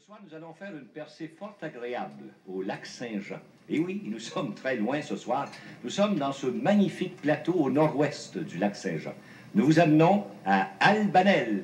soir, nous allons faire une percée fort agréable au lac Saint-Jean. Et oui, nous sommes très loin ce soir. Nous sommes dans ce magnifique plateau au nord-ouest du lac Saint-Jean. Nous vous amenons à Albanel.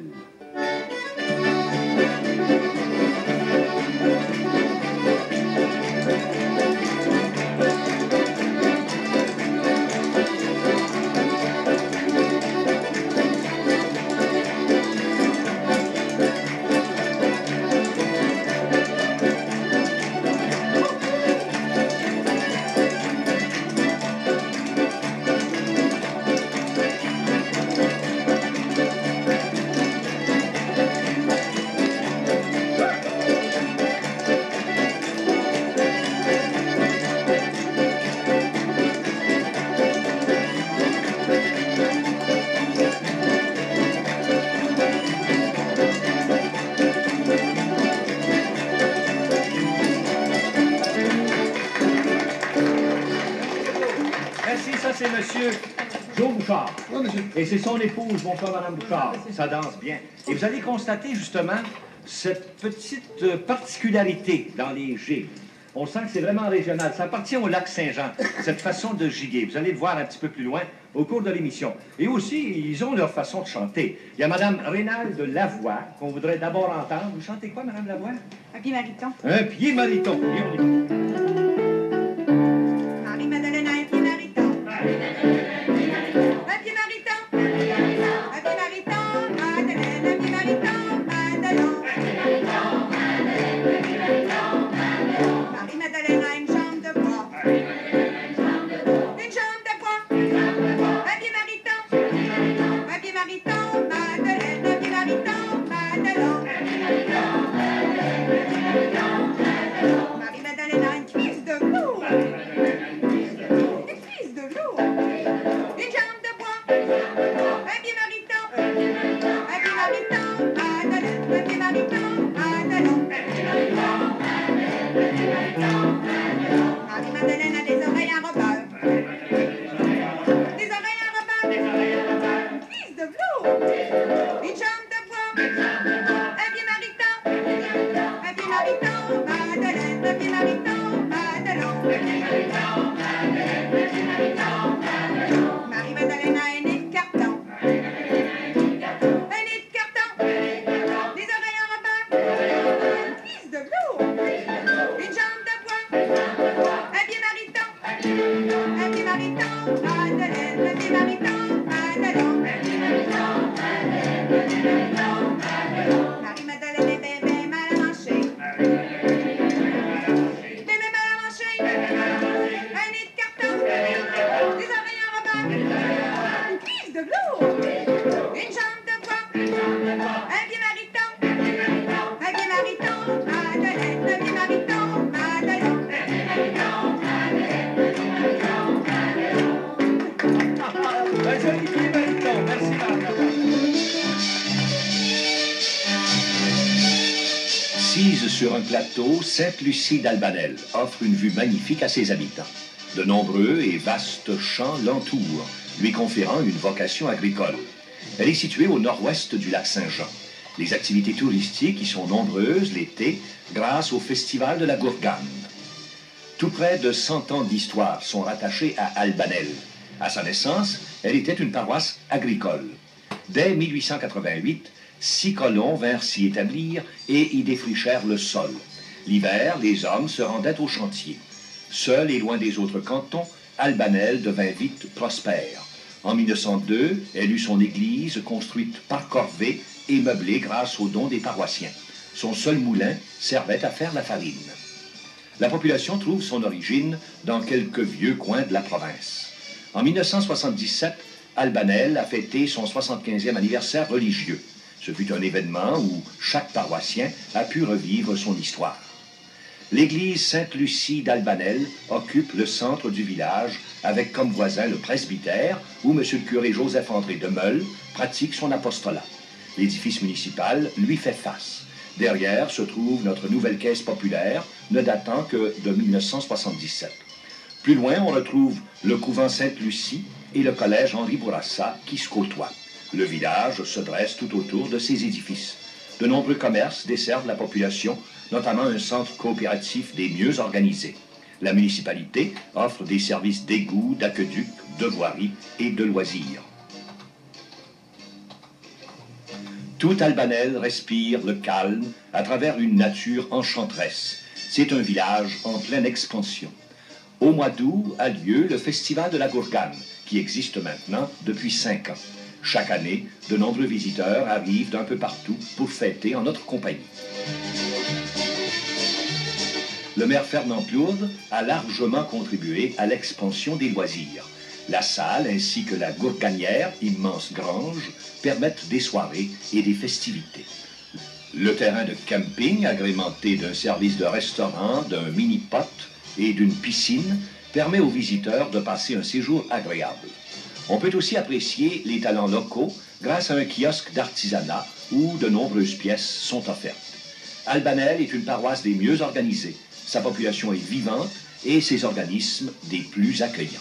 Merci, ça c'est monsieur Joe Bouchard. Oui, monsieur. Et c'est son épouse, bonsoir madame Bouchard. Ça danse bien. Et vous allez constater justement cette petite particularité dans les gigues. On sent que c'est vraiment régional. Ça appartient au lac Saint-Jean, cette façon de giguer. Vous allez le voir un petit peu plus loin au cours de l'émission. Et aussi, ils ont leur façon de chanter. Il y a madame Rénal Lavoie, qu'on voudrait d'abord entendre. Vous chantez quoi, madame Lavoie? Un pied mariton. Un pied mariton. Et on y va. Marie-Madeleine a un pied mariton. Un pied mariton. Un pied mariton. Madeleine, un pied mariton. Madelon. Marie-Madeleine a une jambe de bois. Une jambe de bois. Un pied mariton. Un pied mariton. Madeleine, un pied mariton. Madelon. Marie-Madeleine a une cuisse de velours. Une cuisse de velours. Une jambe de bois. Un pied mariton. Un pied mariton. Madeleine, un pied mariton. Madelon. Marie-Madeleine a des oreilles à robeur. Des oreilles à robeur. Une cuisse de velours. Une jambe de bois. Un pied mariton. Un pied mariton. Madeleine, un pied mariton. Madelon. Marie-Madeleine a un nez de carton. Un nez de carton. Des oreilles à robeur. Une cuisse de velours. Une jambe de bois. Un pied mariton. Un pied mariton. Madeleine, un pied mariton. Madelon. Marie-Madeleine est bébé mal à manger. Bébé mal à manger. Un nez de carton. Des oreilles à robeur. Une cuisse de velours. Une jambe de bois. Un pied mariton. Un pied mariton. Madeleine, un pied mariton. Madelon. Un joli pied mariton. Merci, madame Lavoie. Assise sur un plateau, Sainte-Lucie d'Albanel offre une vue magnifique à ses habitants. De nombreux et vastes champs l'entourent, lui conférant une vocation agricole. Elle est située au nord-ouest du lac Saint-Jean. Les activités touristiques y sont nombreuses l'été grâce au festival de la Gourgane. Tout près de 100 ans d'histoire sont rattachés à Albanel. À sa naissance, elle était une paroisse agricole. Dès 1888, 6 colons vinrent s'y établir et y défrichèrent le sol. L'hiver, les hommes se rendaient au chantier. Seul et loin des autres cantons, Albanel devint vite prospère. En 1902, elle eut son église construite par corvée et meublée grâce aux dons des paroissiens. Son seul moulin servait à faire la farine. La population trouve son origine dans quelques vieux coins de la province. En 1977, Albanel a fêté son 75e anniversaire religieux. Ce fut un événement où chaque paroissien a pu revivre son histoire. L'église Sainte-Lucie d'Albanel occupe le centre du village avec comme voisin le presbytère où M. le curé Joseph-André de Meule pratique son apostolat. L'édifice municipal lui fait face. Derrière se trouve notre nouvelle caisse populaire, ne datant que de 1977. Plus loin, on retrouve le couvent Sainte-Lucie et le collège Henri Bourassa qui se côtoient. Le village se dresse tout autour de ces édifices. De nombreux commerces desservent la population, notamment un centre coopératif des mieux organisés. La municipalité offre des services d'égout, d'aqueduc, de voirie et de loisirs. Tout Albanel respire le calme à travers une nature enchanteresse. C'est un village en pleine expansion. Au mois d'août a lieu le Festival de la Gourgane, qui existe maintenant depuis 5 ans. Chaque année, de nombreux visiteurs arrivent d'un peu partout pour fêter en notre compagnie. Le maire Fernand Plourde a largement contribué à l'expansion des loisirs. La salle ainsi que la gourganière, immense grange, permettent des soirées et des festivités. Le terrain de camping, agrémenté d'un service de restaurant, d'un mini-pot et d'une piscine, permet aux visiteurs de passer un séjour agréable. On peut aussi apprécier les talents locaux grâce à un kiosque d'artisanat où de nombreuses pièces sont offertes. Albanel est une paroisse des mieux organisées. Sa population est vivante et ses organismes des plus accueillants.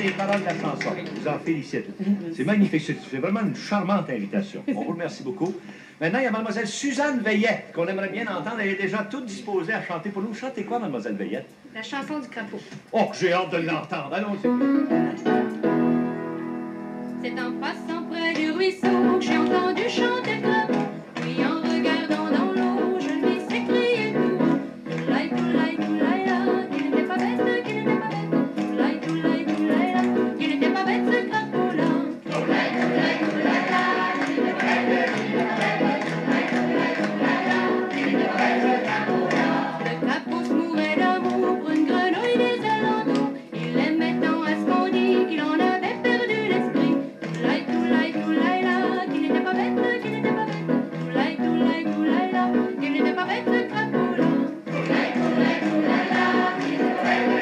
Les paroles de la chanson. Je vous en félicite. C'est magnifique. C'est vraiment une charmante invitation. On vous remercie beaucoup. Maintenant, il y a Mademoiselle Suzanne Veillette, qu'on aimerait bien entendre. Elle est déjà toute disposée à chanter pour nous. Chantez quoi, Mademoiselle Veillette? La chanson du crapaud. Oh, que j'ai hâte de l'entendre. Allons-y. C'est en passant près du ruisseau que j'ai entendu chanter le crapaud. Puis en regardant dans l'eau, je lui s'écriai tout haut. Toulaï, toulaï, toulaï, là, qu'il n'était pas bête, qu'il n'était pas bête. Toulaï, toulaï, toulaï, là, qu'il n'était pas bête ce crapaud-là. Toulaï, toulaï, toulaï, là, qu'il n'était pas bête, qu'il n'était pas bête. Toulaï, toulaï, toulaï, là, qu'il n'était pas bête ce crapaud-là. Le crapaud se mourait d'amour pour une grenouille des alentours. Il aimait tant à ce qu'on dit qu'il en avait perdu l'esprit. Toulaï, toulaï, toulaï, là, qu'il n'était pas bête, qu'il n'était pas bête. Toulaï, toulaï, toulaï, là, qu'il n'était pas bête ce crapaud-là. Toulaï, toulaï, toulaï, là, qu'il n'était pas bête, qu'il n'était pas bête.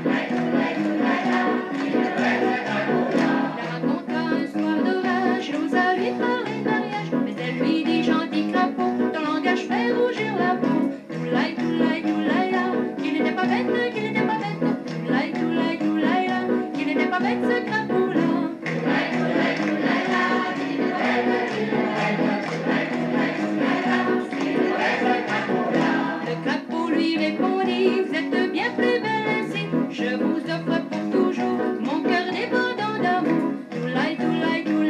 Toulaï, toulaï, toulaï, là, qu'il n'était pas bête ce crapaud-là. La raconta un soir d'orage, il osa lui parler de mariage, mais elle lui dit gentil crapaud, ton langage fait rougir la peau. Toulaï, toulaï, toulaï, là, qu'il n'était pas bête, qu'il n'était pas bête. Toulaï, toulaï, toulaï, là, qu'il n'était pas bête ce crapaud-là. Toulaï, toulaï, toulaï, là, qu'il n'était pas bête, qu'il n'était pas bête. Toulaï, toulaï, toulaï, là, qu'il n'était pas bête ce crapaud-là. Le crapaud lui répondit, vous êtes bien plus belle ainsi, je vous offre pour toujours mon cœur débordant d'amour. Toulaï, toulaï, toulaï.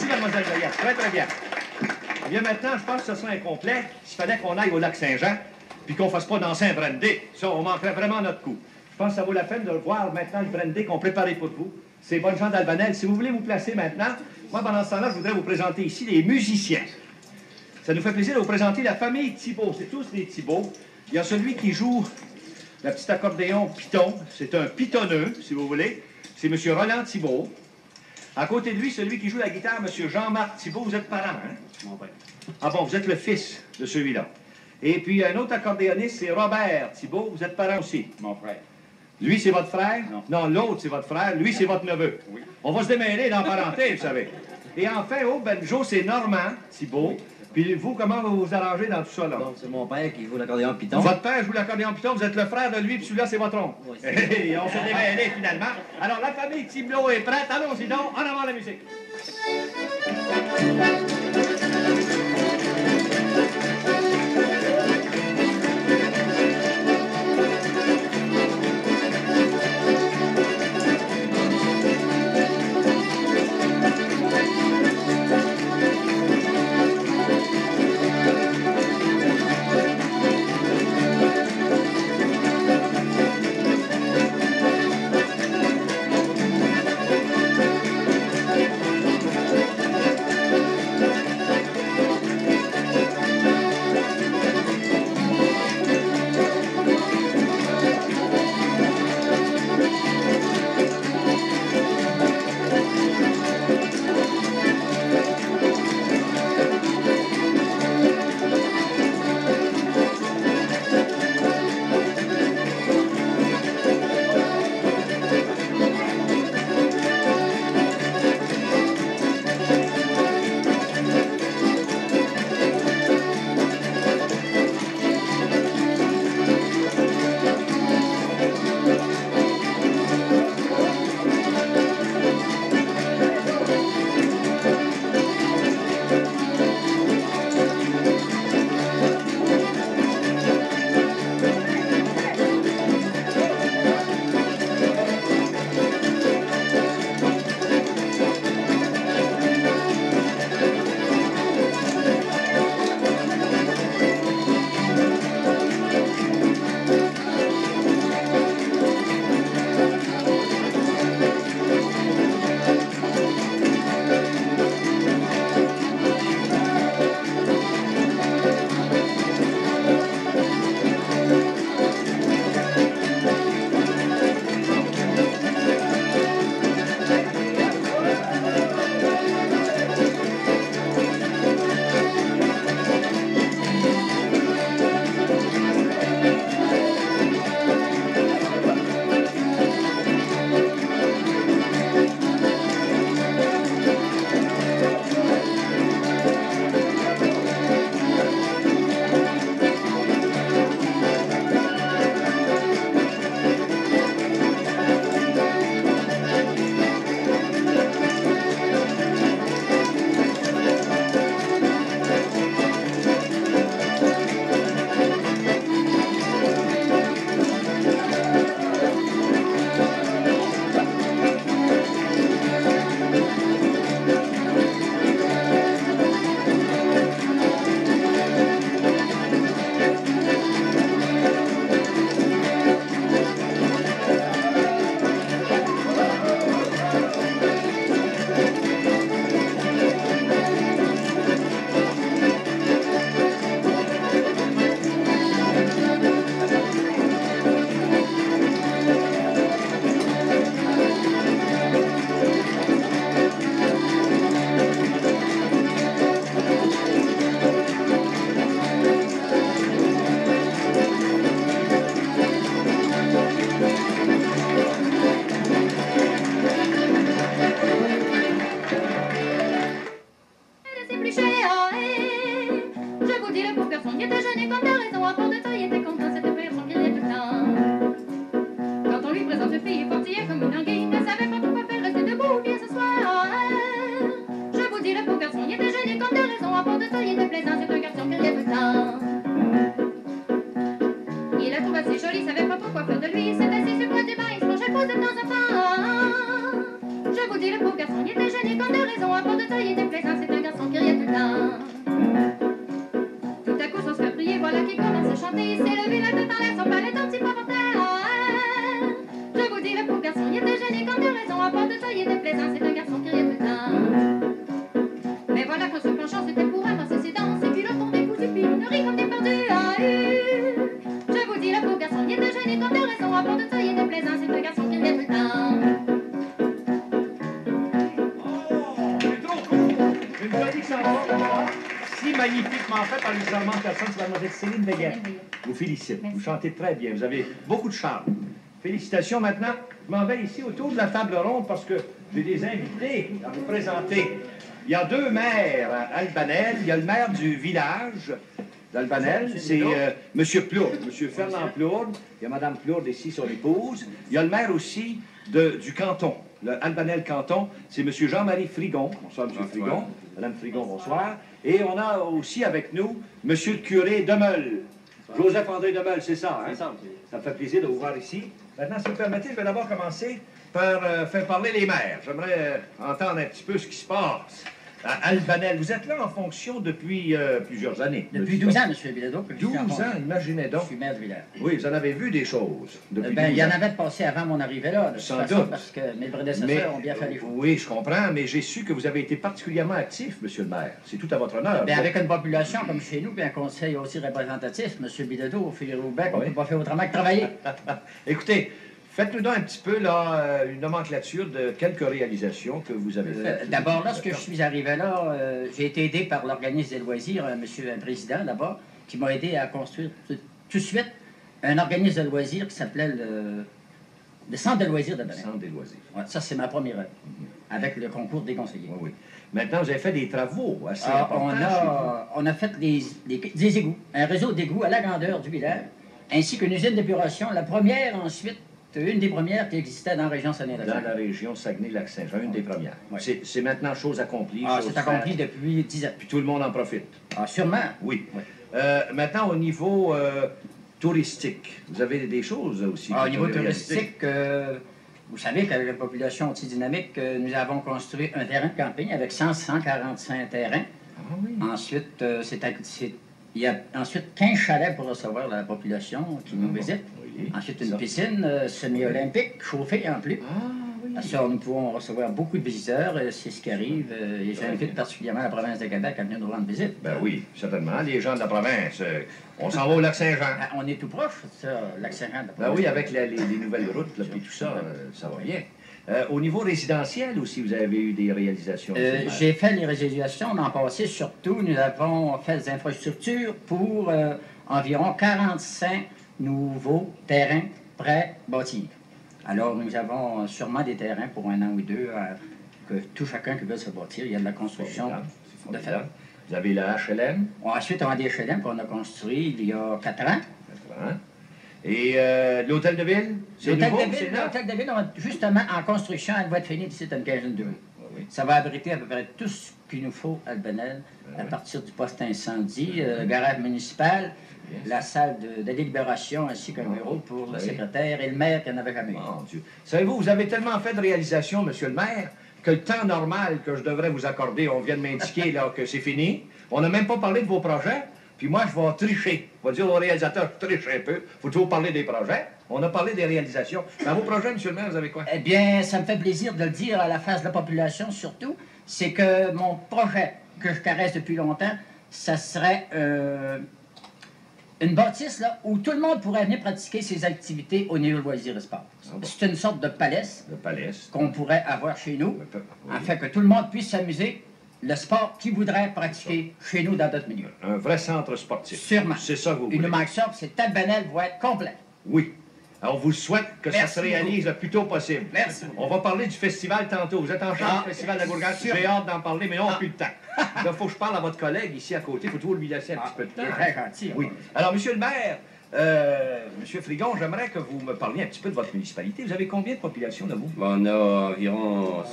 Merci, mademoiselle Veillette. Très, très bien. Eh bien, maintenant, je pense que ce serait incomplet s'il fallait qu'on aille au lac Saint-Jean puis qu'on ne fasse pas danser un brandy. Ça, on manquerait vraiment notre coup. Je pense que ça vaut la peine de voir maintenant le brandy qu'on préparait pour vous. C'est bonnes gens d'Albanel. Si vous voulez vous placer maintenant, moi, pendant ce temps-là, je voudrais vous présenter ici les musiciens. Ça nous fait plaisir de vous présenter la famille Thibault. C'est tous des Thibault. Il y a celui qui joue la petite accordéon piton. C'est un pitonneux, si vous voulez. C'est M. Roland Thibault. À côté de lui, celui qui joue la guitare, M. Jean-Marc Thibault. Vous êtes parent, hein? Mon père. Ah bon, vous êtes le fils de celui-là. Et puis, un autre accordéoniste, c'est Robert Thibault. Vous êtes parent aussi. Mon frère. Lui, c'est votre frère? Non. Non, l'autre, c'est votre frère. Lui, c'est votre neveu. Oui. On va se démêler dans la parenté, vous savez. Et enfin, au banjo, c'est Normand Thibault. Puis vous, comment vous vous arrangez dans tout ça, là? Bon, c'est mon père qui joue l'accordéon piton. Votre père joue l'accordéon piton, vous êtes le frère de lui, puis celui-là, c'est votre oncle. Oui, Et on s'est démêlés, finalement. Alors, la famille Thibault est prête. Allons-y donc, en avant la musique. Je vous dis, le pauvre garçon, il était gêné quand de raison, à part de tailler des plaies. rapport de taille était plaisant, c'est un garçon qui riait tout le temps. Mais voilà qu'en se penchant, c'était pour ramasser ses dents, ses culottes ont décousu, puis il rit comme des perdus. Ah, je vous dis, le pauvre garçon, il était gêné quand de raison, rapport de taille était plaisant, c'est un garçon qui riait tout le temps. C'est trop court. Une jolie chanson, si magnifiquement faite par une charmante personne, c'est mademoiselle Céline Veillet. Je vous félicite. Merci. Vous chantez très bien. Vous avez beaucoup de charme. Félicitations. Maintenant, je m'en vais ici autour de la table ronde parce que j'ai des invités à vous présenter. Il y a deux maires à Albanel. Il y a le maire du village d'Albanel, c'est M. Plourde, M. Fernand Plourde. Il y a Mme Plourde ici, son épouse. Il y a le maire aussi du canton, le Albanel canton, c'est M. Jean-Marie Frigon. Bonsoir, M. Frigon. Mme Frigon, bonsoir. Et on a aussi avec nous M. le curé Demeul. Joseph-André Demeul, c'est ça, hein? C'est ça. Ça me fait plaisir de vous voir ici. Maintenant, si vous permettez, je vais d'abord commencer par faire parler les maires. J'aimerais entendre un petit peu ce qui se passe à Albanel. Vous êtes là en fonction depuis plusieurs années. Depuis 12 ans, M. Bilodeau. 12 ans, imaginez donc. Je suis maire du village. Oui, vous en avez vu des choses depuis 12 Ben, il y en ans. avait de passé avant mon arrivée là, de toute Sans façon, doute. parce que mes prédécesseurs ont bien fait les choses. Oui, je comprends, mais j'ai su que vous avez été particulièrement actif, Monsieur le maire. C'est tout à votre honneur. Ben, avec une population comme chez nous, puis un conseil aussi représentatif, M. Bilodeau, Philippe Roubec, on ne Oui. peut pas faire autrement que travailler. Écoutez, faites-nous donc un petit peu là, une nomenclature de quelques réalisations que vous avez faites. D'abord, lorsque je suis arrivé là, j'ai été aidé par l'organisme des loisirs, un président d'abord, qui m'a aidé à construire tout de suite un organisme de loisirs qui s'appelait le Centre de loisirs de Albanel. Centre des loisirs. Ouais, ça, c'est ma première œuvre, avec le concours des conseillers. Oui, oui. Maintenant, vous avez fait des travaux assez importants. On a fait des égouts, un réseau d'égouts à la grandeur du village, ainsi qu'une usine d'épuration, la première ensuite, une des premières qui existait dans la région Dans Saguenay-Lac-Saint-Jean. la région Saguenay-Lac-Saint-Jean, une des premières. Oui. C'est maintenant chose accomplie. Ah, chose c'est accompli faite. depuis 10 ans. Puis tout le monde en profite. Ah, sûrement. Oui. Oui. Maintenant, au niveau touristique, vous avez des choses aussi. Ah, au que niveau vous avez réalisées. touristique, vous savez qu'avec la population aussi dynamique, nous avons construit un terrain de camping avec 145 terrains. Ah oui. Ensuite, il y a ensuite 15 chalets pour recevoir la population qui nous visite. Oui. Ensuite, une Ça. piscine semi-olympique, chauffée en plus. Ah oui. Ça, nous pouvons recevoir beaucoup de visiteurs, c'est ce qui arrive. Et j'invite particulièrement la province de Québec à venir nous rendre visite. Ben oui, certainement. Les gens de la province, on s'en va au Lac-Saint-Jean. Ah, on est tout proche, ça, Lac-Saint-Jean. de la Ben province. oui, avec les nouvelles routes, là, puis tout ça, ça va bien. Au niveau résidentiel aussi, vous avez eu des réalisations. monsieur le maire. J'ai fait les résolutions l'an passé, surtout, nous avons fait des infrastructures pour environ 45 nouveaux terrains prêts bâtis. Alors, nous avons sûrement des terrains pour un an ou deux que tout chacun qui veut se bâtir, il y a de la construction Formidable, c'est de formidable. fait. Vous avez la HLM, Ensuite, on a des HLM qu'on a construits il y a 4 ans. hein? Et l'hôtel de ville, c'est L'hôtel nouveau, de c'est ville, neuf? l'hôtel de ville, justement, en construction, elle va être finie d'ici une quinzaine de jours. Oui, oui. Ça va abriter à peu près tout ce qu'il nous faut à Albanel, à partir du poste incendie, le garage municipal, la salle de délibération ainsi qu'un bureau pour le Oui. secrétaire et le maire qui n'en avait jamais eu. Mon Dieu. Savez-vous, vous avez tellement fait de réalisations, monsieur le maire, que le temps normal que je devrais vous accorder, on vient de m'indiquer là que c'est fini. On n'a même pas parlé de vos projets. Puis moi, je vais tricher. Je vais dire au réalisateur, je triche un peu. Il faut toujours parler des projets. On a parlé des réalisations. Dans vos projets, monsieur le maire, vous avez quoi? Eh bien, ça me fait plaisir de le dire à la face de la population surtout, c'est que mon projet que je caresse depuis longtemps, ça serait une bâtisse là, où tout le monde pourrait venir pratiquer ses activités au niveau loisirs et sport. C'est une sorte de palais Le palais. qu'on pourrait avoir chez nous, Oui. afin que tout le monde puisse s'amuser le sport qu'il voudrait pratiquer chez nous dans notre milieu. Un vrai centre sportif. Sûrement. C'est ça que vous Il voulez. nous manque ça, puis c'est Albanel va être complet. Oui. Alors, on vous souhaite que ça Merci se réalise le plus tôt possible. Merci. On va parler du festival tantôt. Vous êtes en charge Ah, du festival de la Bourgade. sûr. J'ai hâte d'en parler, mais on n'a plus le temps. Là, il faut que je parle à votre collègue ici à côté. Il faut toujours lui laisser un petit peu de Il temps. est très gentil. Oui. Alors, monsieur le maire, monsieur Frigon, j'aimerais que vous me parliez un petit peu de votre municipalité. Vous avez combien de population, là, vous? Bon, on a environ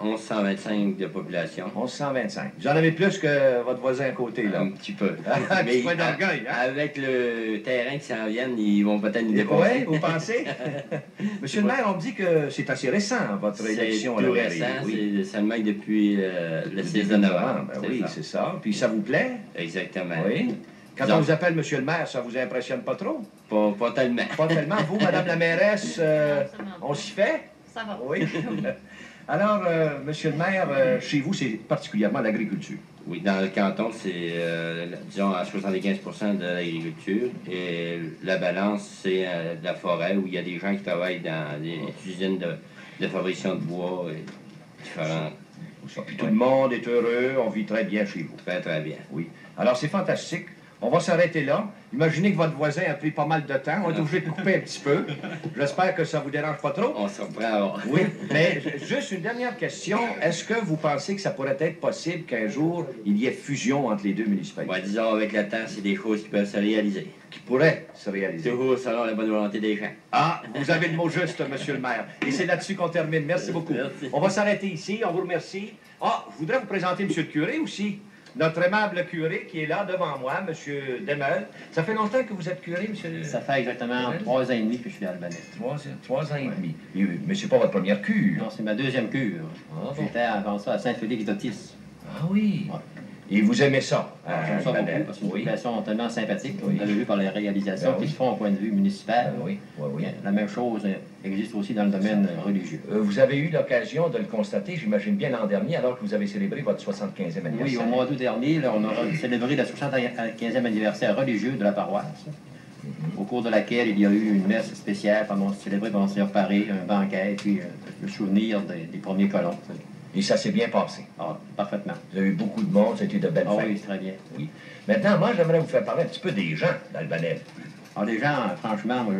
1125 de population. 1125. Vous en avez plus que votre voisin à côté, là. Un petit peu. Un petit point d'orgueil, hein? Avec le terrain qui s'en viennent, ils vont peut-être nous Oui, dépasser. vous pensez? Monsieur le maire, on me dit que c'est assez récent, votre C'est élection à tout la récent, mairie. Oui. c'est seulement depuis le 6 de novembre. Ben oui, c'est ça. Puis ça vous plaît? Exactement. Oui. Quand Disons- on vous appelle Monsieur le maire, ça vous impressionne pas trop? Pas tellement. Pas tellement. Vous, Madame la mairesse, on s'y fait? Ça va. Oui. Alors, monsieur le maire, chez vous, c'est particulièrement l'agriculture. Oui, dans le canton, c'est, disons, à 75% de l'agriculture. Et la balance, c'est de la forêt, où il y a des gens qui travaillent dans des usines de fabrication de bois et différents. Puis tout le monde est heureux, on vit très bien chez vous. Très, très bien. Oui. Alors, c'est fantastique. On va s'arrêter là. Imaginez que votre voisin a pris pas mal de temps. On est obligé de couper un petit peu. J'espère que ça ne vous dérange pas trop. On se reprend avant. Oui, mais juste une dernière question. Est-ce que vous pensez que ça pourrait être possible qu'un jour, il y ait fusion entre les deux municipalités? Ouais, disons, avec le temps, c'est des choses qui peuvent se réaliser. Qui pourraient se réaliser. Toujours selon la bonne volonté des gens. Ah, vous avez le mot juste, monsieur le maire. Et c'est là-dessus qu'on termine. Merci beaucoup. Merci. On va s'arrêter ici. On vous remercie. Ah, je voudrais vous présenter monsieur le curé aussi. Notre aimable curé qui est là devant moi, monsieur Demel. Ça fait longtemps que vous êtes curé, monsieur? Ça fait exactement 3 ans et demi que je suis à Albanais. 3 ans et demi. Mais c'est pas votre première cure. Non, c'est ma deuxième cure. Ah, bon. J'étais avant ça à Saint-Félix-d'Otis. Ah oui. Ouais. Et vous aimez ça? J'aime ça Albanais? beaucoup parce que c'est une Oui. population tellement sympathique. Oui. Vous l'avez vu par les réalisations Ben oui. qui se font au point de vue municipal. Oui, oui, oui. La même chose existe aussi dans le domaine religieux. Vous avez eu l'occasion de le constater, j'imagine bien l'an dernier, alors que vous avez célébré votre 75e anniversaire. Oui, au mois d'août dernier, là, on a célébré le 75e anniversaire religieux de la paroisse, au cours de laquelle il y a eu une messe spéciale célébrée par Monseigneur Paré, un banquet, puis le souvenir des premiers colons. Et ça s'est bien passé. Ah, parfaitement. Vous avez eu beaucoup de monde, c'était de belles Ah fêtes. oui, très bien. Oui. Maintenant, moi, j'aimerais vous faire parler un petit peu des gens d'Albanais. Alors, les gens, franchement, moi,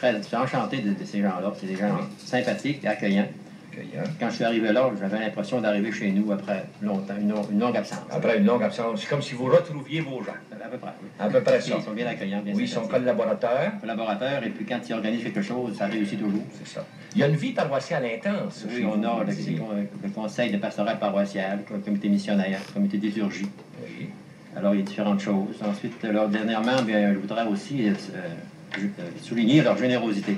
je suis enchanté de ces gens-là. C'est des gens sympathiques et accueillants. Quand je suis arrivé là, j'avais l'impression d'arriver chez nous après longtemps, une longue absence. Après une longue absence, c'est comme si vous retrouviez vos gens. À peu près, oui. À peu près ça. Ils sont bien accueillants, bien Oui, ils sont sympathiques. collaborateurs. Collaborateurs, et puis quand ils organisent quelque chose, ça réussit toujours. C'est ça. Il y a une vie paroissiale intense. Oui, chez on vous, a ici. le conseil de pastoral paroissial, le comité missionnaire, le comité d'ésurgie. Oui. Alors, il y a différentes choses. Ensuite, alors, dernièrement, bien, je voudrais aussi souligner leur générosité.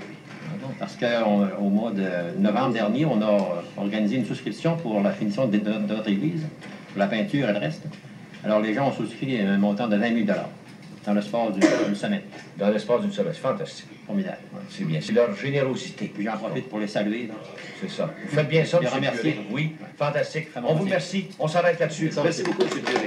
Parce qu'au mois de novembre dernier, on a organisé une souscription pour la finition de notre église, pour la peinture et le reste. Alors, les gens ont souscrit un montant de 20 000 dans l'espace d'une semaine. Dans l'espace d'une semaine. C'est fantastique. Formidable. Ouais. C'est bien. C'est leur générosité. Puis j'en profite pour les saluer. là. C'est ça. Vous faites bien ça, Les monsieur le remercier. curé. Oui, fantastique. Très On vous volontiers. remercie. On s'arrête là-dessus. Ça Merci aussi. beaucoup, monsieur le curé.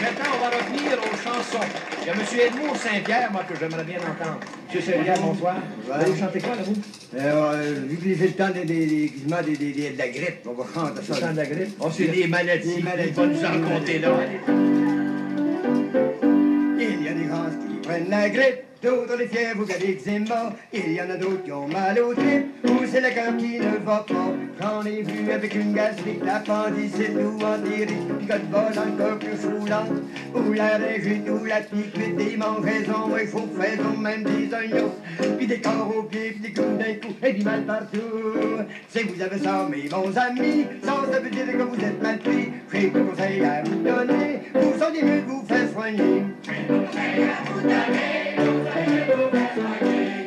Maintenant, on va revenir aux chansons. Il y a monsieur Edmond Saint-Pierre, moi, que j'aimerais bien entendre. Monsieur Saint-Pierre, bonsoir. Vous allez chanter quoi, là, vous? Vu que c'est le temps de la grippe, on va chanter Le ça. temps de la grippe? Oh, c'est des maladies. Des maladies. Il va nous en raconter, là. Il y a des gens qui prennent la grippe, d'autres les fièvres ou des eczéma. Il y en a d'autres qui ont mal aux tripes, ou c'est le cœur qui ne va pas. J'en ai vu avec une gastrique, l'appendicite ou entérite, puis quand va dans le corps plus roulant, ou la régite ou la pique, des mangeaisons, et faut faisons même des oignons, puis des corps aux pieds, puis des coups d'un coup, et du mal partout. Si vous avez ça, mes bons amis, ça veut dire que vous êtes mal pris. J'ai deux conseils à vous donner, vous sentez mieux de vous faire soigner.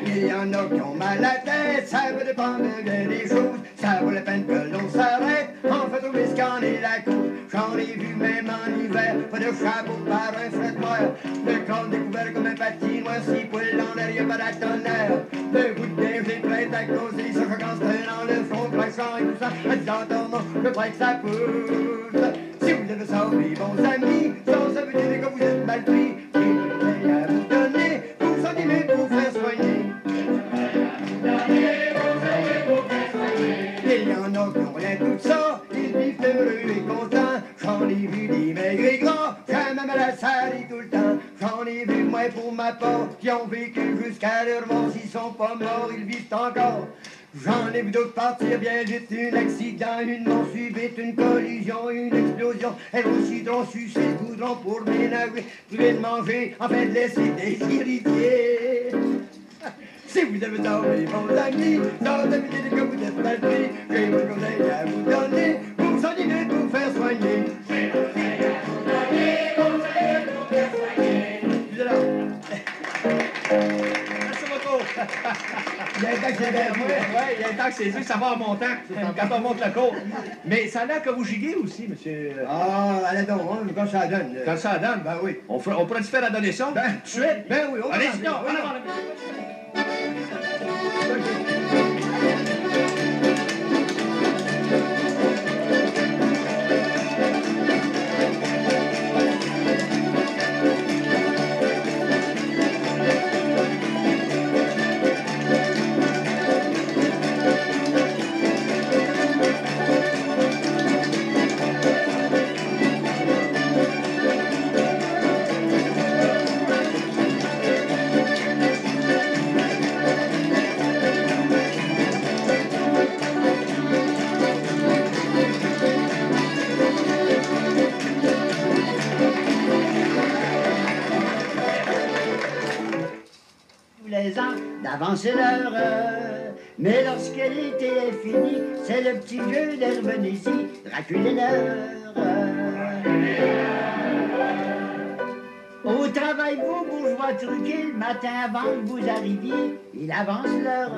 Il y en a qui ont mal à la tête, ça peut dépendre bien des choses. Ça vaut la peine que l'on s'arrête, en fait on risque en est la cause. J'en ai vu même en hiver, pas de chapeau par un fret noir. Le crâne découvert comme un patinoire, 6 poils en l'air, y'a pas d'actonnaire. Le bout de bien, j'ai plein à cause des choquants dans le front, pressant et tout ça. À 10 ans dormant, je crois que ça pousse. Si vous avez ça, mes bons amis, ça veut dire que vous êtes mal pris. J'ai des à vous donner, vous sentez mieux de vous faire soigner. Il y en a qui ont rien tout ça, ils vivent heureux et contents. J'en ai vu des maigres et grands, jamais mal à salir tout le temps. J'en ai vu moi pour ma part, qui ont vécu jusqu'à leur mort. S'ils sont pas morts, ils vivent encore. J'en ai vu d'autres partir bien vite, un accident, une mort subite, une collision, une explosion. Elles aussi ont sucé le goudron pour ménager, priver de manger, en fait de laisser des héritiers. Si vous avez tort, mes bons amis, ça veut dire que vous êtes mal pris. J'ai un conseil à vous donner, vous sentez mieux de vous faire soigner. Vous êtes là. Merci beaucoup. Il y a un temps que c'est bien Oui, vu. il y a un temps que c'est dit, ça va en montant, quand on monte la côte. Mais ça a l'air que vous giguez aussi, monsieur. Ah, allez donc, hein, quand ça donne. Quand ça donne, Ben oui. on pourrait se faire à donner ça? Ben, tout de suite? Ben oui, on va Allez, danser. sinon, Oui, allons. non. d'avancer l'heure. Mais lorsqu'elle était finie, c'est le petit jeu d'Hervenésie, Dracula l'heure. Au travail, vous, bourgeois truqués, le matin avant que vous arriviez, il avance l'heure.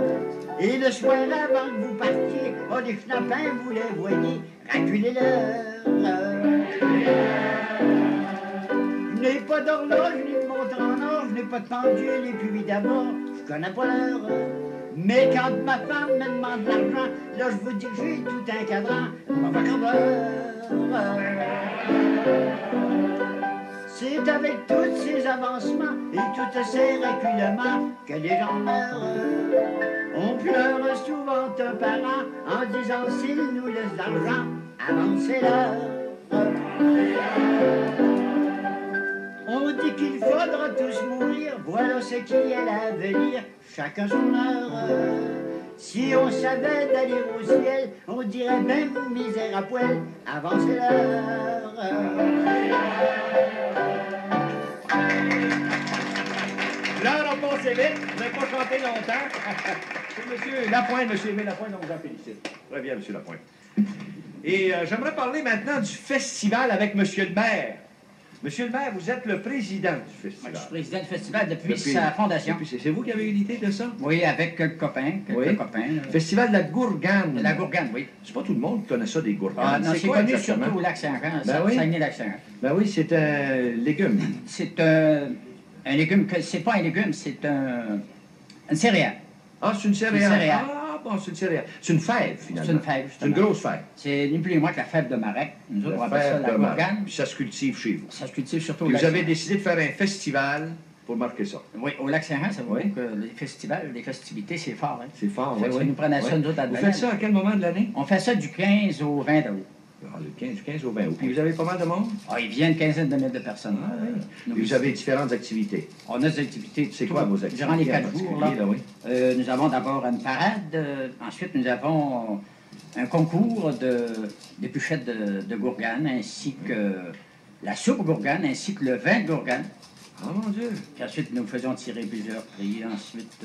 Et le soir avant que vous partiez, oh, les schnappins, vous les voyez, reculez l'heure. Je n'ai pas d'horloge, ni de montre en or, je n'ai pas de pendule, et puis d'abord, je connais pas l'heure. Mais quand ma femme me demande de l'argent, là, je vous dis que j'ai tout un cadran, on va qu'en c'est avec tous ces avancements et tous ces reculements que les gens meurent. On pleure souvent un parent en disant s'il nous laisse l'argent, avancez l'heure. On dit qu'il faudra tous mourir, voilà ce qui est l'avenir, chacun son heure. Si on savait d'aller au ciel, on dirait même misère à poil, avancez l'heure. L'heure a passé vite, vous n'avez pas chanté longtemps. C'est monsieur Lapointe, monsieur Aimé Lapointe, on vous en félicite. Très bien, monsieur Lapointe. Et j'aimerais parler maintenant du festival avec monsieur le maire. Monsieur le maire, vous êtes le président du festival. Je suis président du festival depuis sa fondation. C'est vous qui avez eu l'idée de ça? Oui, avec quelques copains. Festival de la Gourgane. De la Gourgane, oui. C'est pas tout le monde qui connaît ça, des gourganes. Ah, non, c'est quoi connu exactement? surtout au Lac-Saint-Jean, Saguenay-Lac-Saint-Jean. Ben oui, c'est un légume. C'est un légume, c'est pas un légume, c'est une céréale. Ah, c'est une céréale. Ah, bon, c'est une céréale. C'est une fève, finalement. C'est une fève, C'est une grosse fève. C'est ni plus ni moins que la fève de Marek. Nous autres, on appelle ça la Gourgane. Puis ça se cultive chez vous. Ça se cultive surtout au Puis vous Lac-Saint-Jean. avez décidé de faire un festival pour marquer ça. Oui, au Lac-Saint-Jean, ça veut dire que les festivals, les festivités, c'est fort. Hein? C'est fort, Fait que ça nous prenait ça, nous autres, à Vous faites ça à quel moment de l'année? On fait ça du 15 au 20 août. Ah, du 15 au 20 août. Puis vous avez pas mal de monde? Ah, il vient une quinzaine de mille de personnes. Ah, oui. Puis vous avez différentes activités. On a des activités. C'est quoi vos activités? Durant les 4 jours, là, oui. nous avons d'abord une parade. Ensuite, nous avons un concours de bûchettes de Gourgane, ainsi que la soupe Gourgane, ainsi que le vin de Gourgane. Ah, mon Dieu! Puis ensuite, nous faisons tirer plusieurs prix. Ensuite,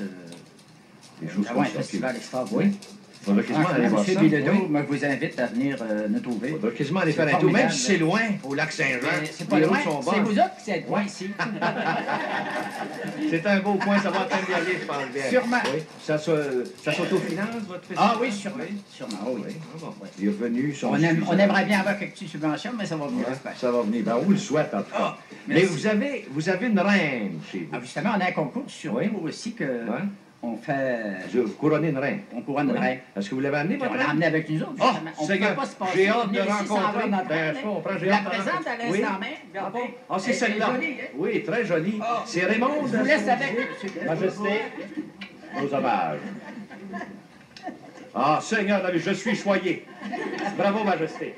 des choses nous avons un festival extraordinaire. Oui. Il faudra quasiment aller voir ça. M. Bilodeau, je vous invite à venir nous trouver. Il faudra quasiment aller faire un tour, même si c'est loin, au Lac-Saint-Jean. C'est pas loin, c'est vous autres qui êtes loin ici. C'est un beau point, ça va en train d'y aller, je pense bien. Sûrement. Oui. Ça s'autofinance, votre festival? Ah oui, sûrement. Sûrement, oui. Ah, bon. Les revenus sont on aimerait bien avoir quelques petites subventions, mais ça va venir. Ouais, ça va venir. Ben, on le souhaite, en tout cas. Mais vous avez une reine chez vous. Ah, justement, on a un concours sur aussi que... Ouais. On fait... Vous couronnez une reine. On couronne une reine. Est-ce que vous l'avez amené, votre reine? On l'a amené avec nous autres, Oh, on ne peut pas se passer. J'ai hâte de rencontrer. Je comprends, j'ai hâte de rencontrer. La présente à l'instant même. Ah, c'est celle-là. Oui, très jolie. C'est Raymond. Je vous laisse avec. Majesté, nos hommages. Ah, Seigneur, je suis choyé. Bravo, Majesté.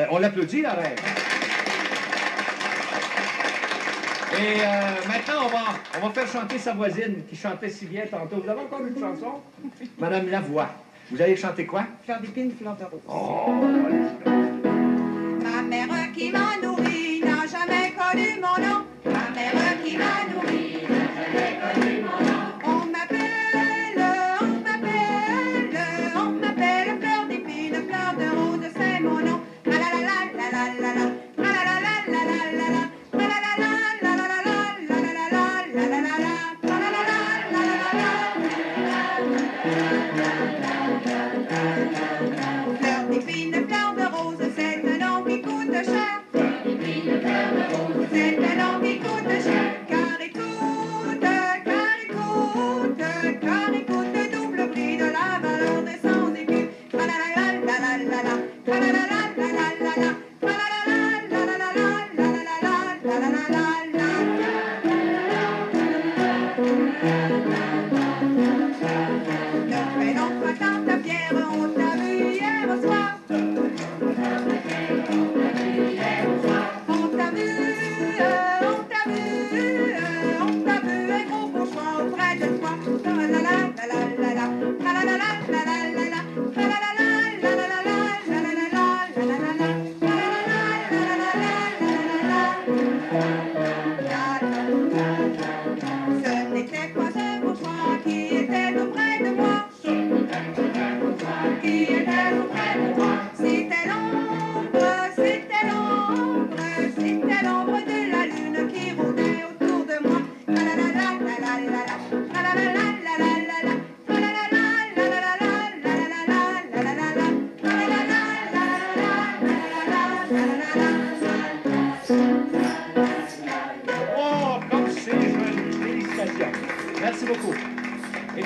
On l'applaudit, la reine. Et maintenant, on va faire chanter sa voisine qui chantait si bien tantôt. Vous avez encore une chanson? Madame Lavoie. Vous allez chanter quoi? Fleur d'épine, fleur de rose. Oh! Ma mère qui m'a nourri n'a jamais connu mon nom. Ma mère qui m'a nourri n'a jamais connu mon nom. On m'appelle fleur d'épine, fleur de rose, c'est mon nom. La la la la la la la la. Fleur d'épine, fleur de rose, c'est un nom qui coûte cher. C'est un nom qui coûte cher. Car écoute, double prix de la valeur des 100 écus. La la la la la la la, la la la la la la la, la la la la la la la la la. Notre prénom soit Tante Pierre, on t'a vu hier au soir. On t'a vu, un gros bourgeois auprès de toi. La la la la la la la, la la la la la la la, la la la la la la la la la la la la.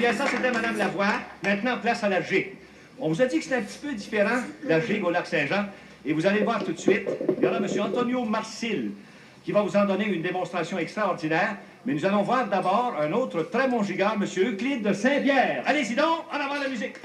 Bien, ça, c'était Mme Lavoie. Maintenant, place à la gigue. On vous a dit que c'était un petit peu différent, la gigue au Lac-Saint-Jean. Et vous allez voir tout de suite, il y a là M. Antonio Marcil, qui va vous en donner une démonstration extraordinaire. Mais nous allons voir d'abord un autre très bon gigueur, M. Euclide de Saint-Pierre. Allez-y donc, en avant la musique.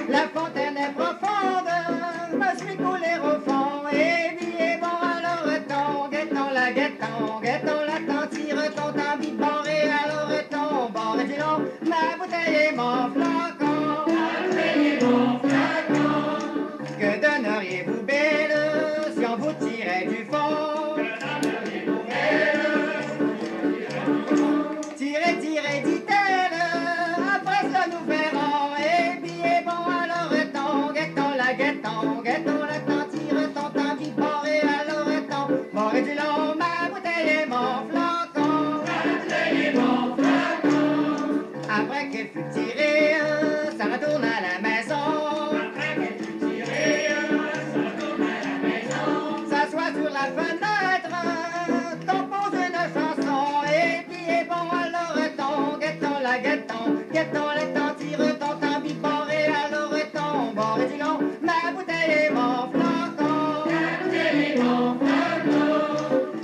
La fontaine est profonde, me suis coulé au fond, et bien bon alors guettons la, tant tire ton temps vite barré, alors barré du long, ma bouteille et mon flacon. Que donneriez-vous belle si on vous tirait du fond? Tirez, dit-elle, après cela nous verrons, et bien bon alors guettons la, tant tire ton temps vite barré, alors barré du long, ma bouteille et mon flacon. Après qu'elle fut tirée, ça retourne à la maison. S'assoit sur la fenêtre, compose une chanson, et puis bon alors guettons la, tant tire ton temps vite barré, alors barré du long, ma bouteille et mon flacon.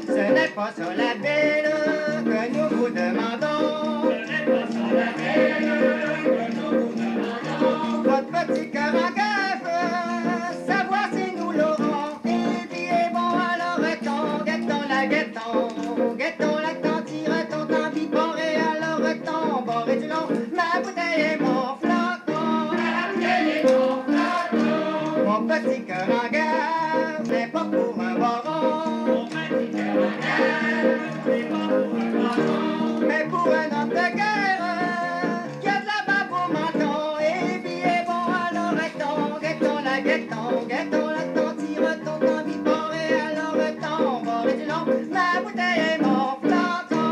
Ce n'est pas ça la belle que nous vous demandons. Votre petit cœur en cave, savoir si nous l'aurons. Et puis bon alors guettons la, tant tire ton temps vite barré, alors barré du long, ma bouteille et mon flacon. Mon petit cœur en gare n'est pas pour un baron, mais pour un homme de guerre qui a de la barbe au menton. Et puis bon alors guettons la, tant tire ton temps vite barré, alors barré du long, ma bouteille et mon flacon.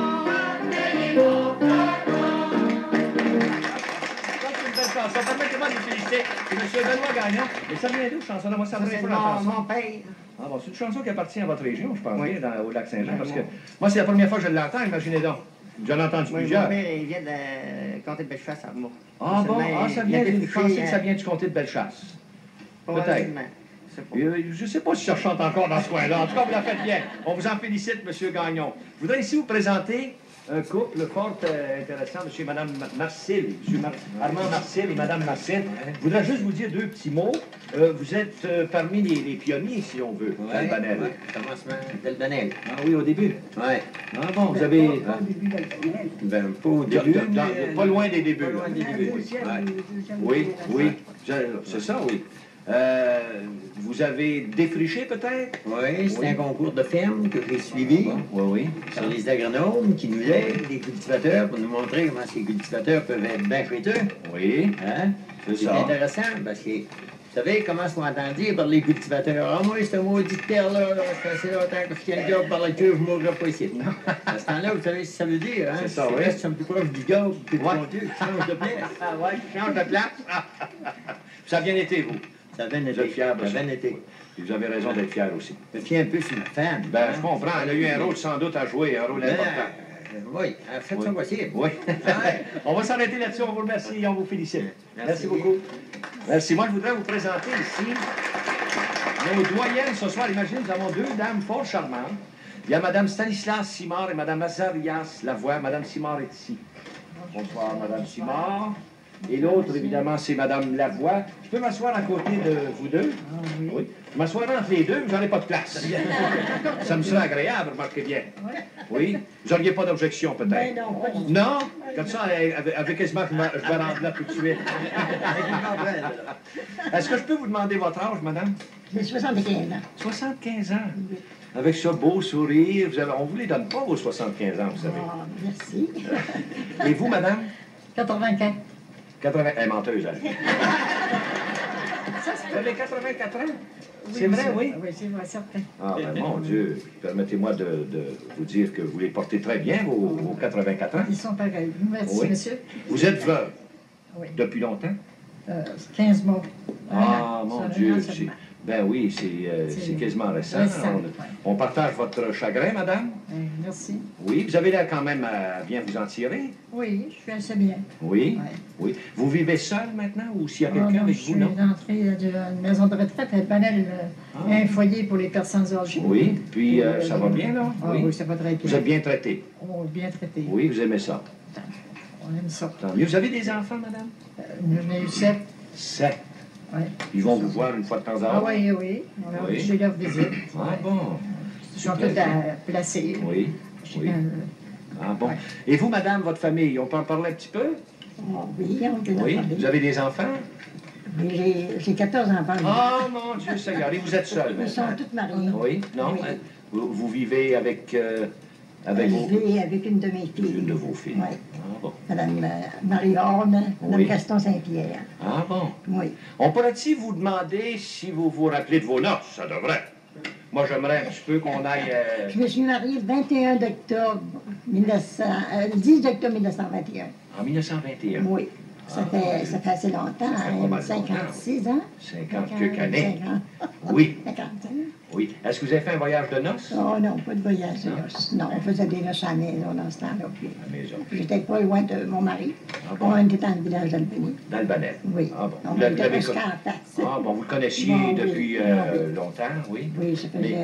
Ça, c'est une belle chanson. Permettez-moi de vous féliciter. C'est M. Benoît Gagnon. Et ça vient d'où, chanson? Moi, ça C'est la chanson. mon père. Ah bon, c'est une chanson qui appartient à votre région, je pense, Oui. au Lac-Saint-Jean. Parce que moi, c'est la première fois que je l'entends, imaginez donc. J'en ai entendu Oui, plusieurs. mon père, il vient de comté de Bellechasse à Armour. Ah bon, ça vient, je pensais que ça vient du comté de Bellechasse. Peut-être. Je ne sais pas si ça chante encore dans ce coin-là. En tout cas, vous la faites bien. On vous en félicite, M. Gagnon. Je voudrais ici vous présenter un couple fort intéressant, M. et Mme Marcil, Armand Marcil et Mme Marcil. Je voudrais juste vous dire deux petits mots. Vous êtes parmi les pionniers, si on veut, d'Albanel. Commencement d'Albanel. Ah oui, au début. Oui. Ah bon, vous avez... Ben, pas au début. Pas loin des débuts. Pas loin des débuts. Oui, oui. C'est ça, oui. Vous avez défriché peut-être? Oui, c'est un concours de ferme que j'ai suivi. Oui, oui. Sur les agronomes qui nous aident, les cultivateurs, pour nous montrer comment ces cultivateurs peuvent être bien fêteux. Oui. Hein? C'est intéressant parce que, vous savez comment est-ce qu'on entend dire par les cultivateurs? Ah, moi, cette maudite terre-là, c'est assez longtemps que je tiens le job par la queue, je ne mourrai pas ici. À ce temps-là, vous savez ce que ça veut dire, hein? C'est ça, oui. Reste un peu proche du gars, puis mon Dieu, change de place. Ah ouais, change de place. Ça a bien été, vous. Ça a bien Vous été. êtes fiers de Ça a ça? bien été. Et vous avez raison d'être fier aussi. Je me fie un peu sur ma femme. Ben, je comprends. Elle a eu un rôle sans doute à jouer, un rôle important. Oui, faites ça possible. Oui. On va s'arrêter là-dessus. On vous remercie et on vous félicite. Merci beaucoup. Merci. Moi, je voudrais vous présenter ici nos doyennes ce soir. Imaginez, nous avons deux dames fort charmantes. Il y a Mme Stanislas Simard et Mme Azarias Lavoie. Mme Simard est ici. Bonsoir, Mme Simard. Et l'autre, évidemment, c'est Mme Lavoie. Je peux m'asseoir à côté de vous deux? Oui. Je m'assoirai entre les deux, mais j'en ai pas de place. Ça me serait agréable, remarquez bien. Oui. Vous n'auriez pas d'objection, peut-être? Ben non, pas du tout. Non? Comme ça, avec quasiment, je vais rentrer là tout de suite. Est-ce que je peux vous demander votre âge, madame? J'ai 75 ans. 75 ans? Avec ce beau sourire, on ne vous les donne pas, vos 75 ans, vous savez. Ah, merci. Et vous, madame? 84. 80... Elle est menteuse, elle. Vous avez 84 ans? C'est vrai, oui? Oui, c'est vrai, certain. Ah, ben mon Dieu. Permettez-moi de vous dire que vous les portez très bien, vos 84 ans. Ils sont pareils. Merci, Oui. monsieur. Vous êtes veuve? Oui. Depuis longtemps? 15 mois. Ah, mon Ça Dieu. vraiment seulement. Ben oui, c'est quasiment récent. récent, On partage votre chagrin, madame? Merci. Oui, vous avez l'air quand même à bien vous en tirer. Oui, je suis assez bien. Oui, Ouais. oui. Vous vivez seul maintenant ou s'il y a Non, quelqu'un non, avec je vous, suis non? entrée d'une maison de retraite à Panel, un foyer pour les personnes âgées. Oui, puis ça va bien, là? Ah, oui, ça va très bien. Vous êtes bien traité? Oh, bien traité. Oui, vous aimez ça? On aime ça. Tant mieux. Vous avez des enfants, madame? J'en ai eu 7. 7. Ouais. Ils vont vous voir une fois de temps à Ah autre? oui, oui. On a Oui. reçu leur visite. Ah bon? Ils sont tous placés. Oui, oui. Ah bon. Et vous, madame, votre famille, on peut en parler un petit peu? Oui, on peut en Oui. parler. Vous avez des enfants? Oui, j'ai 14 enfants. Oh mon Dieu Seigneur, et vous êtes seul Ils sont maintenant? toutes mariées. Oui? Non? Oui. Vous vivez avec Je vis avec une de mes filles. une de vos filles? Oui. Ah bon. Madame Marie-Orne, Madame Oui. Gaston Saint-Pierre. Ah bon. Oui. On pourrait-il vous demander si vous vous rappelez de vos noces? Ça devrait. Moi, j'aimerais un petit peu qu'on aille... Je me suis mariée le 21 octobre 10 octobre 1921. En 1921. Oui. Ça fait assez longtemps, Ça fait pas mal 56 ans. 50 quelques années. 50. Oui. 50 ans. Oui. Est-ce que vous avez fait un voyage de noces? Oh non, pas de voyage de noces. Non, on faisait des noces à la maison dans ce temps-là. Puis À la maison. j'étais pas loin de mon mari. Ah bon? On était dans le village d'Albany. Dans le Banel? Oui. Ah bon. On Vous l'avez était connu- presque en face. Ah bon, vous le connaissiez Bon, oui. depuis Oui. longtemps, oui? Oui, ça faisait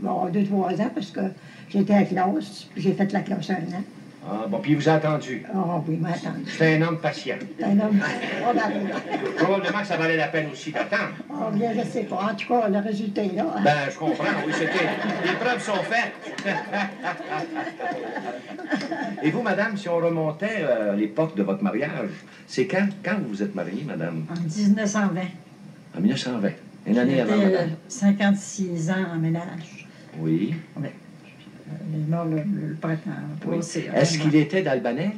2-3 ans parce que j'étais à la classe, puis j'ai fait la classe 1 an. Ah bon, puis il vous a attendu. Oh oui, il m'a attendu. C'est un homme patient. C'est un homme. Oh, ben, Probablement que ça valait la peine aussi d'attendre. oh, bien, je sais pas. En tout cas, le résultat est là. Hein. Ben, je comprends, oui, c'était... Les preuves sont faites. Et vous, madame, si on remontait à l'époque de votre mariage, c'est quand vous vous êtes mariée, madame? En 1920. En 1920. Une année avant, J'étais madame. 56 ans en ménage. Oui. Oui. Il est mort le printemps Oui. passé. Est-ce qu'il était d'Albanel?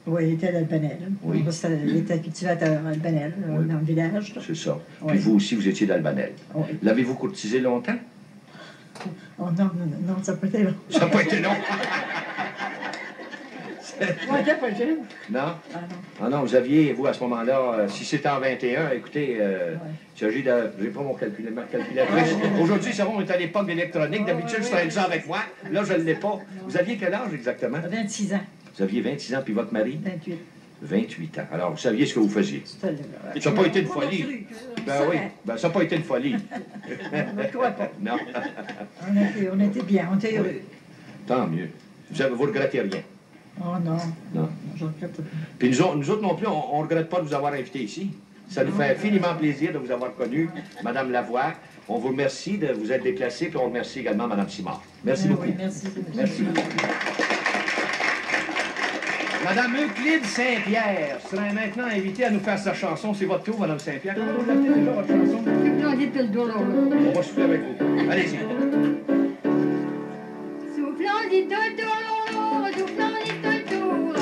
Oui, il était d'Albanel. Oui. Il était cultivateur à Albanel, Oui. dans le village. C'est ça. Oui. Puis vous aussi, vous étiez d'Albanel. Oui. L'avez-vous courtisé longtemps? Oh non, ça n'a pas été long. Ça n'a pas été long. Moi, j'étais pas jeune. Non? Ah non. Ah non, vous aviez, vous, à ce moment-là, si c'était en 21, écoutez, il s'agit de... J'ai pas ma calculatrice. Aujourd'hui, c'est bon, on est à l'époque d'électronique. D'habitude, je traîne ça avec moi. Là, je ne l'ai pas. Vous aviez quel âge exactement? 26 ans. Vous aviez 26 ans, puis votre mari? 28. 28 ans. Alors, vous saviez ce que vous faisiez. C'était Ça n'a pas été une folie. Ben oui, ben ça n'a pas été une folie. Je ne crois pas. Non. On était bien, on était heureux. Tant mieux. Vous ne regrettez rien. Oh non. Non. Je regrette pas. Puis nous autres non plus, on ne regrette pas de vous avoir invité ici. Ça nous fait infiniment plaisir de vous avoir connu, Madame Lavoie. On vous remercie de vous être déplacée, puis on remercie également Madame Simard. Merci beaucoup. Oui, merci. Merci. Madame Euclide Saint-Pierre serait maintenant invitée à nous faire sa chanson. C'est votre tour, Madame Saint-Pierre. Comment vous appelez déjà votre chanson? On va souffler avec vous. Allez-y. Soufflant dit autour, soufflant dit autour.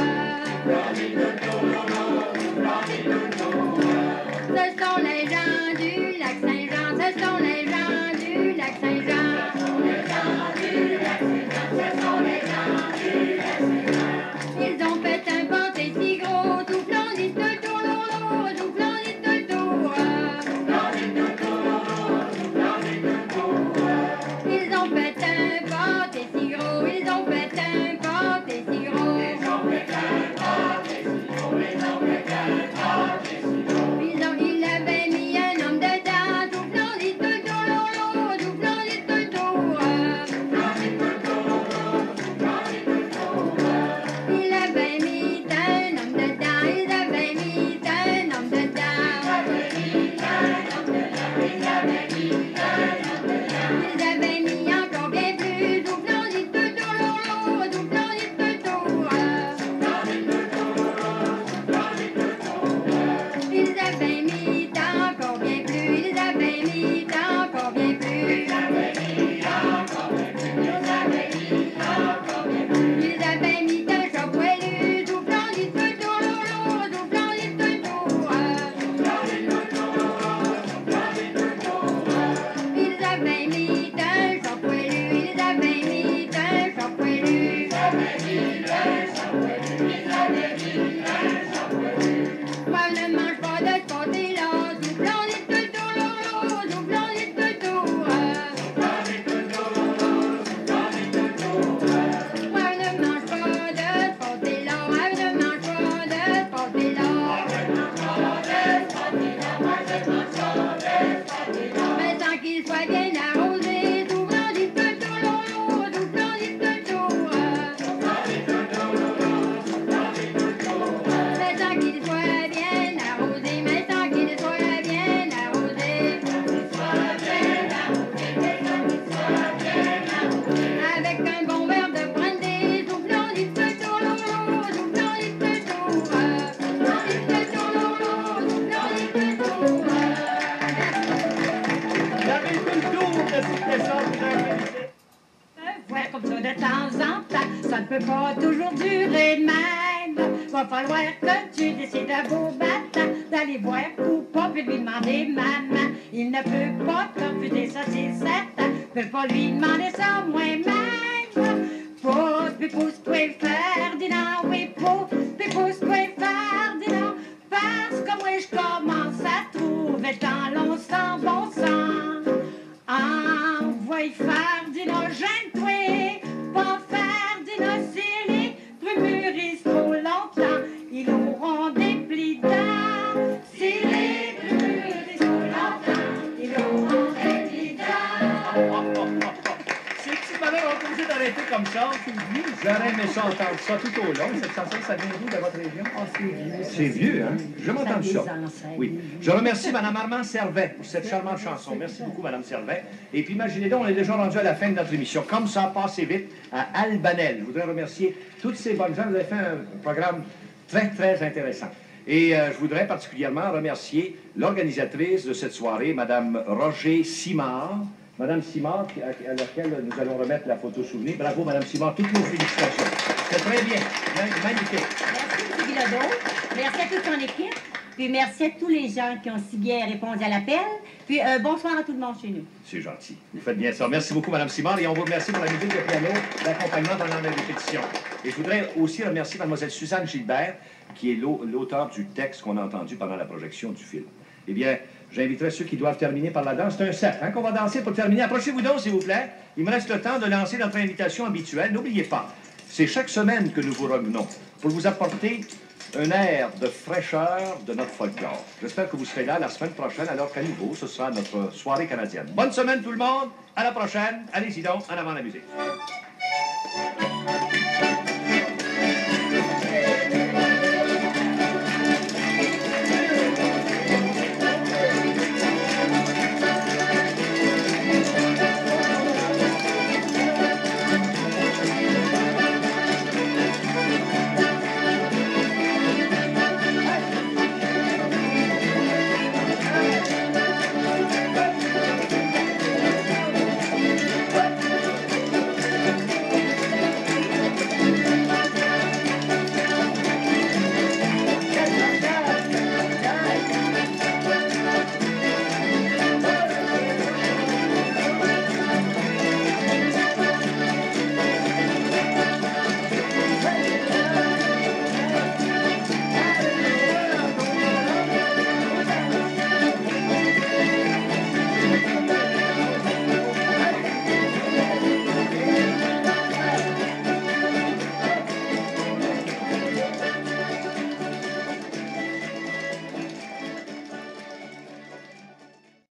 Ce sont les gens du lac Saint-Jean, ce sont les gens du lac Saint-Jean. Ils ont fait un panté si gros, soufflant dit autour, soufflant dit autour. Moi, ne mange pas de côté-là, soufflant les tout tour, soufflant les tout tour. Moi, ne mange pas de côté-là, moi, ne mange pas de côté-là. Mais tant qu'il soit bien arrosé, soufflant les tout tour, soufflant les tout tour. Mais tant qu'il soit bien arrosé, mais tant qu'il soit bien arrosé. Avec un bon verre de brandy, soufflant les tout tour, soufflant les tout tour. Soufflant les tout tour, soufflant les tout tour. Vous avez tout le tour de cette descente, vous avez félicité. Voir comme ça de temps en temps, ça ne peut pas toujours durer de même. Va falloir que tu décides de beau matin d'aller voir Poupa puis lui demander maman. Il ne peut pas te refuser ça, c'est certain. Peut pas lui demander ça moi-même. Pousse, puis pousse-toi Ferdinand, oui, pousse, puis pousse-toi Ferdinand. Parce que moi je commence à trouver tant long sans bon sens. Envoie Ferdinand, gêne-toi, pas Ferdinand, c'est les mûrissent trop longtemps, ils auront des plis dents. Si les mûrissent trop longtemps, ils auront des plis dents. Si tu m'avais proposé d'arrêter comme ça, j'aurais aimé ça entendre ça tout au long. Cette chanson, ça vient d'où de votre région? C'est vieux, hein? Je m'entends ça. Oui. Je remercie Mme Armand Servet pour cette charmante chanson. Merci beaucoup, Mme Servet. Et puis, imaginez donc, on est déjà rendu à la fin de notre émission. Comme ça a passé vite à Albanel. Je voudrais remercier toutes ces bonnes gens. Vous avez fait un programme très, très intéressant. Et je voudrais particulièrement remercier l'organisatrice de cette soirée, Mme Roger Simard. Mme Simard, à laquelle nous allons remettre la photo souvenir. Bravo, Mme Simard, toutes nos félicitations. C'est très bien, magnifique. Merci, M. Bilodeau. Merci à toute son équipe. Puis merci à tous les gens qui ont si bien répondu à l'appel. Puis bonsoir à tout le monde chez nous. C'est gentil. Vous faites bien ça. Merci beaucoup, Mme Simard. Et on vous remercie pour la musique de piano, l'accompagnement pendant la répétition. Et je voudrais aussi remercier Mlle Suzanne Gilbert, qui est l'auteur du texte qu'on a entendu pendant la projection du film. Eh bien, j'inviterai ceux qui doivent terminer par la danse. C'est un set hein, qu'on va danser pour terminer. Approchez-vous donc, s'il vous plaît. Il me reste le temps de lancer notre invitation habituelle. N'oubliez pas, c'est chaque semaine que nous vous revenons pour vous apporter un air de fraîcheur de notre folklore. J'espère que vous serez là la semaine prochaine, alors qu'à nouveau, ce sera notre soirée canadienne. Bonne semaine tout le monde, à la prochaine. Allez-y donc, en avant la musique.